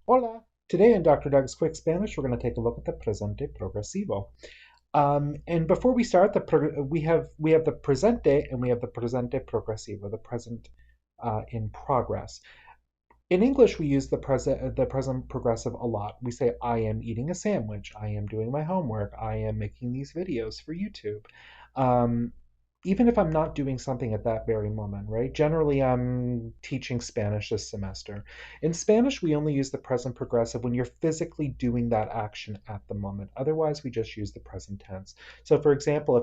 Hola! Today in Dr. Doug's Quick Spanish, we're going to take a look at the presente progresivo. And before we start, we have the presente and we have the presente progresivo, the present in progress. In English, we use the present progressive a lot. We say, I am eating a sandwich. I am doing my homework. I am making these videos for YouTube. Um, Even if I'm not doing something at that very moment, right? Generally, I'm teaching Spanish this semester. In Spanish, we only use the present progressive when you're physically doing that action at the moment. Otherwise, we just use the present tense. So, for example,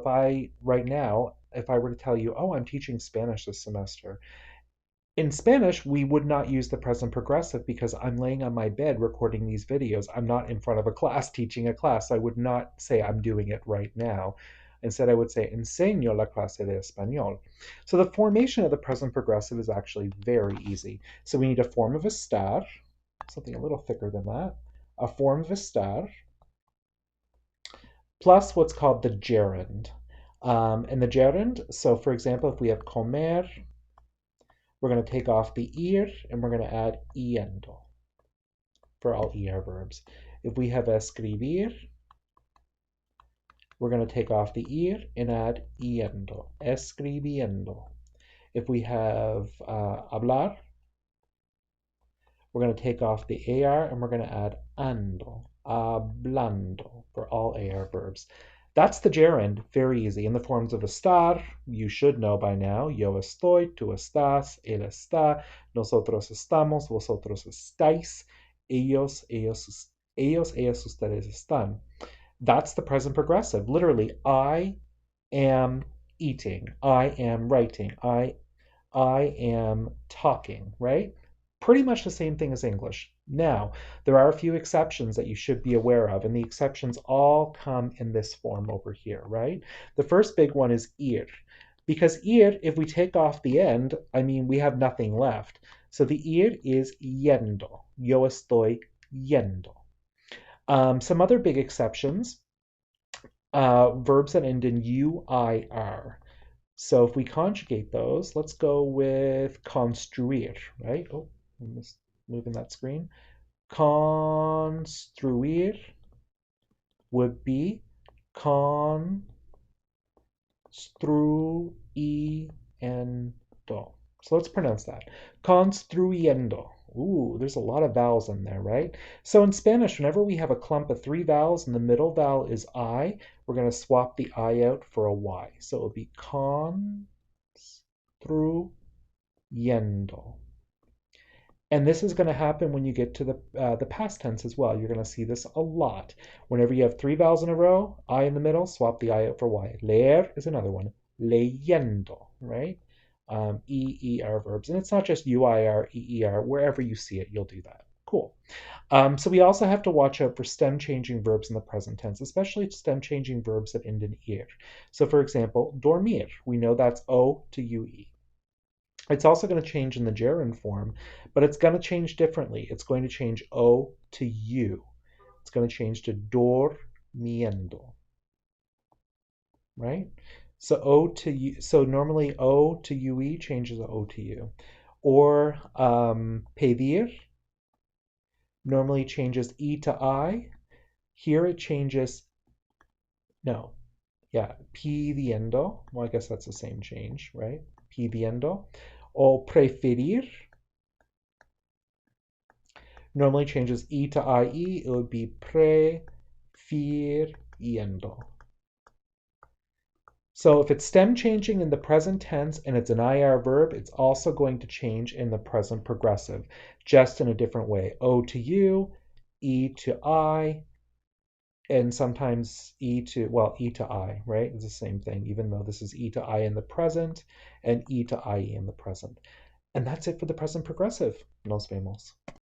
right now, if I were to tell you, oh, I'm teaching Spanish this semester, in Spanish, we would not use the present progressive because I'm laying on my bed recording these videos. I'm not in front of a class teaching a class. I would not say I'm doing it right now. Instead, I would say enseño la clase de español. So the formation of the present progressive is actually very easy. So we need a form of estar, something a little thicker than that, a form of estar, plus what's called the gerund. And the gerund, so for example, if we have comer, we're going to take off the ir and we're going to add yendo for all er verbs. If we have escribir, we're going to take off the ir and add yendo, escribiendo. If we have hablar, we're going to take off the ar and we're going to add ando, hablando for all ar verbs. That's the gerund, very easy. In the forms of estar, you should know by now. Yo estoy, tú estás, él está, nosotros estamos, vosotros estáis, ellos, ustedes están. That's the present progressive. Literally, I am eating, I am writing, I am talking, right? Pretty much the same thing as English. Now, there are a few exceptions that you should be aware of, and the exceptions all come in this form over here, right? The first big one is ir. Because ir, if we take off the end, I mean, we have nothing left. So the ir is yendo. Yo estoy yendo. Some other big exceptions, verbs that end in UIR. So if we conjugate those, let's go with construir, right? Oh, I'm just moving that screen. Construir would be construyendo. So let's pronounce that. Construyendo. Ooh, there's a lot of vowels in there, right? So in Spanish, whenever we have a clump of three vowels and the middle vowel is I, we're going to swap the I out for a Y. So it will be construyendo. And this is going to happen when you get to the past tense as well. You're going to see this a lot. Whenever you have three vowels in a row, I in the middle, swap the I out for Y. Leer is another one. Leyendo, right? EER verbs. And it's not just UIR, EER. Wherever you see it, you'll do that. Cool. So we also have to watch out for stem changing verbs in the present tense, especially stem changing verbs that end in ir. So for example, dormir. We know that's O to UE. It's also going to change in the gerund form, but it's going to change differently. It's going to change O to U. It's going to change to dormiendo, right? So O to U, so normally O to UE changes to O to U. Or pedir normally changes E to I. Here it changes, no, yeah, pidiendo. Well, I guess that's the same change, right? Pidiendo. O preferir normally changes E to IE, it would be prefiriendo. So if it's stem changing in the present tense and it's an IR verb, it's also going to change in the present progressive, just in a different way. O to U, E to I, and sometimes E to I, right? It's the same thing, even though this is E to I in the present and E to IE in the present. And that's it for the present progressive. Nos vemos.